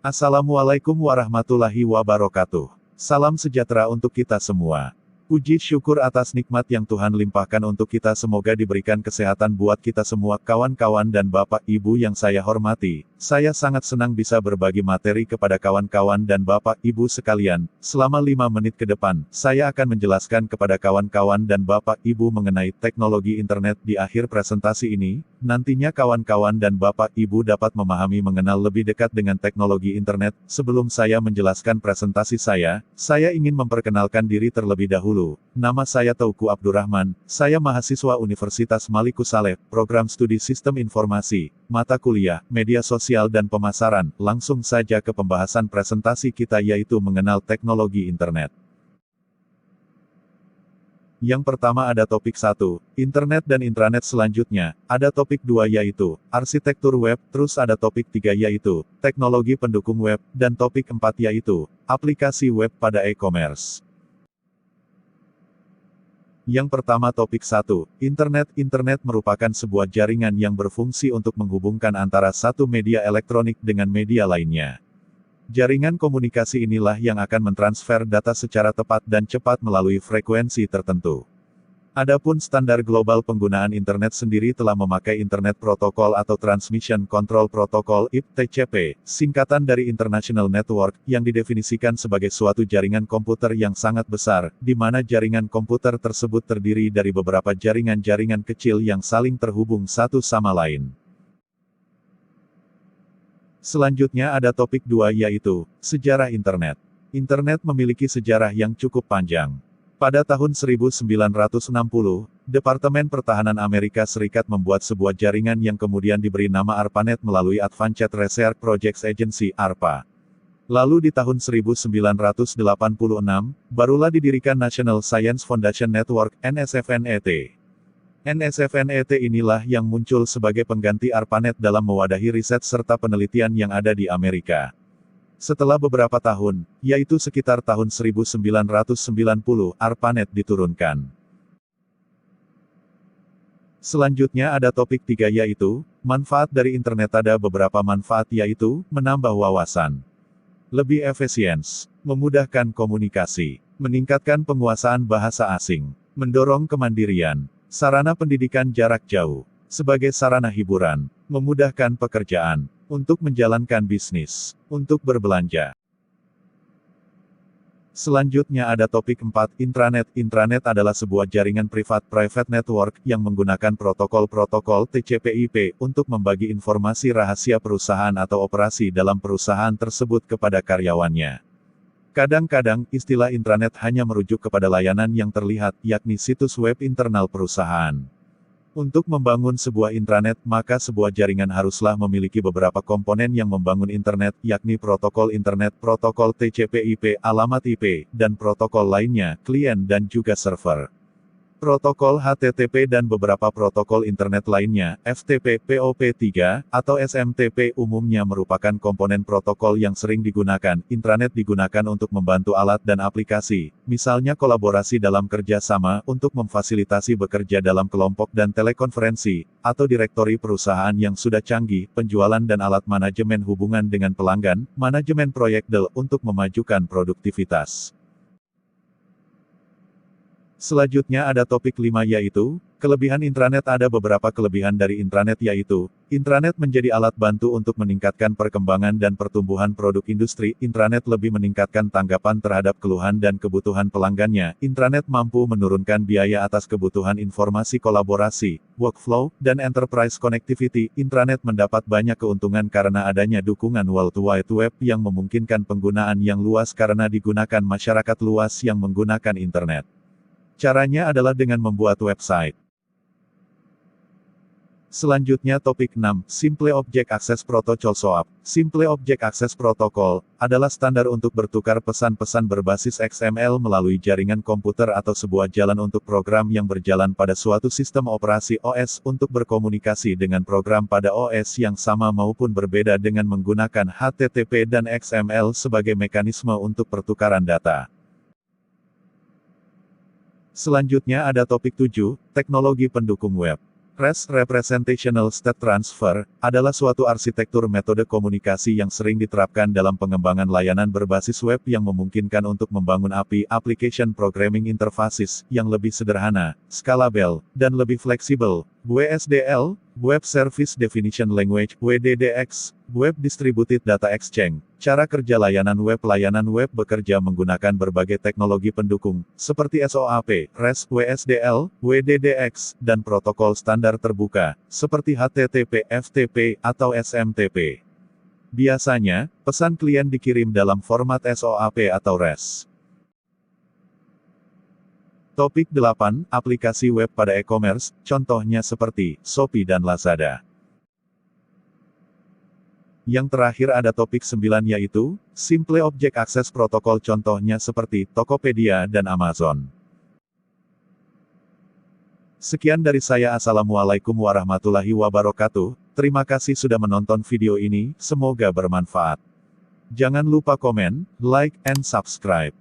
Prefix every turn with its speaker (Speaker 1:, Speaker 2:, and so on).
Speaker 1: Assalamualaikum warahmatullahi wabarakatuh. Salam sejahtera untuk kita semua. Puji syukur atas nikmat yang Tuhan limpahkan untuk kita, semoga diberikan kesehatan buat kita semua, kawan-kawan dan Bapak Ibu yang saya hormati. Saya sangat senang bisa berbagi materi kepada kawan-kawan dan Bapak Ibu sekalian. Selama 5 menit ke depan, saya akan menjelaskan kepada kawan-kawan dan Bapak Ibu mengenai teknologi internet. Di akhir presentasi ini, nantinya kawan-kawan dan Bapak Ibu dapat memahami mengenal lebih dekat dengan teknologi internet. Sebelum saya menjelaskan presentasi saya ingin memperkenalkan diri terlebih dahulu. Nama saya Teuku Abdurrahman, saya mahasiswa Universitas Maliku Saleh, program studi Sistem Informasi, mata kuliah, Media Sosial dan Pemasaran. Langsung saja ke pembahasan presentasi kita, yaitu mengenal teknologi internet. Yang pertama ada topik 1, internet dan intranet. Selanjutnya, ada topik 2 yaitu, arsitektur web, terus ada topik 3 yaitu, teknologi pendukung web, dan topik 4 yaitu, aplikasi web pada e-commerce. Yang pertama topik 1, internet. Internet merupakan sebuah jaringan yang berfungsi untuk menghubungkan antara satu media elektronik dengan media lainnya. Jaringan komunikasi inilah yang akan mentransfer data secara tepat dan cepat melalui frekuensi tertentu. Adapun standar global penggunaan internet sendiri telah memakai Internet Protocol atau Transmission Control Protocol (IPTCP), singkatan dari International Network, yang didefinisikan sebagai suatu jaringan komputer yang sangat besar, di mana jaringan komputer tersebut terdiri dari beberapa jaringan-jaringan kecil yang saling terhubung satu sama lain. Selanjutnya ada topik 2 yaitu, sejarah internet. Internet memiliki sejarah yang cukup panjang. Pada tahun 1960, Departemen Pertahanan Amerika Serikat membuat sebuah jaringan yang kemudian diberi nama ARPANET melalui Advanced Research Projects Agency (ARPA). Lalu di tahun 1986, barulah didirikan National Science Foundation Network (NSFNET). NSFNET inilah yang muncul sebagai pengganti ARPANET dalam mewadahi riset serta penelitian yang ada di Amerika. Setelah beberapa tahun, yaitu sekitar tahun 1990, ARPANET diturunkan. Selanjutnya ada topik 3 yaitu, manfaat dari internet. Ada beberapa manfaat yaitu, menambah wawasan, lebih efisiens, memudahkan komunikasi, meningkatkan penguasaan bahasa asing, mendorong kemandirian, sarana pendidikan jarak jauh, sebagai sarana hiburan, memudahkan pekerjaan, untuk menjalankan bisnis, untuk berbelanja. Selanjutnya ada topik 4, intranet. Intranet adalah sebuah jaringan privat (private network) yang menggunakan protokol-protokol TCP/IP untuk membagi informasi rahasia perusahaan atau operasi dalam perusahaan tersebut kepada karyawannya. Kadang-kadang, istilah intranet hanya merujuk kepada layanan yang terlihat, yakni situs web internal perusahaan. Untuk membangun sebuah intranet, maka sebuah jaringan haruslah memiliki beberapa komponen yang membangun internet, yakni protokol internet, protokol TCP/IP, alamat IP, dan protokol lainnya, klien dan juga server. Protokol HTTP dan beberapa protokol internet lainnya, FTP, POP3, atau SMTP umumnya merupakan komponen protokol yang sering digunakan. Intranet digunakan untuk membantu alat dan aplikasi, misalnya kolaborasi dalam kerja sama, untuk memfasilitasi bekerja dalam kelompok dan telekonferensi, atau direktori perusahaan yang sudah canggih, penjualan dan alat manajemen hubungan dengan pelanggan, manajemen proyek untuk memajukan produktivitas. Selanjutnya ada topik 5 yaitu, kelebihan intranet. Ada beberapa kelebihan dari intranet yaitu, intranet menjadi alat bantu untuk meningkatkan perkembangan dan pertumbuhan produk industri. Intranet lebih meningkatkan tanggapan terhadap keluhan dan kebutuhan pelanggannya. Intranet mampu menurunkan biaya atas kebutuhan informasi kolaborasi, workflow, dan enterprise connectivity. Intranet mendapat banyak keuntungan karena adanya dukungan World Wide Web yang memungkinkan penggunaan yang luas karena digunakan masyarakat luas yang menggunakan internet. Caranya adalah dengan membuat website. Selanjutnya topik 6, Simple Object Access Protocol (SOAP). Simple Object Access Protocol adalah standar untuk bertukar pesan-pesan berbasis XML melalui jaringan komputer atau sebuah jalan untuk program yang berjalan pada suatu sistem operasi OS untuk berkomunikasi dengan program pada OS yang sama maupun berbeda dengan menggunakan HTTP dan XML sebagai mekanisme untuk pertukaran data. Selanjutnya ada topik 7, teknologi pendukung web. REST Representational State Transfer adalah suatu arsitektur metode komunikasi yang sering diterapkan dalam pengembangan layanan berbasis web yang memungkinkan untuk membangun API Application Programming Interfaces yang lebih sederhana, scalable, dan lebih fleksibel. WSDL, Web Service Definition Language, WDDX, Web Distributed Data Exchange. Cara kerja layanan web bekerja menggunakan berbagai teknologi pendukung, seperti SOAP, REST, WSDL, WDDX, dan protokol standar terbuka, seperti HTTP, FTP, atau SMTP. Biasanya, pesan klien dikirim dalam format SOAP atau REST. Topik 8, aplikasi web pada e-commerce, contohnya seperti Shopee dan Lazada. Yang terakhir ada topik 9 yaitu, Simple Object Access Protocol contohnya seperti Tokopedia dan Amazon. Sekian dari saya, Assalamualaikum warahmatullahi wabarakatuh, terima kasih sudah menonton video ini, semoga bermanfaat. Jangan lupa komen, like, and subscribe.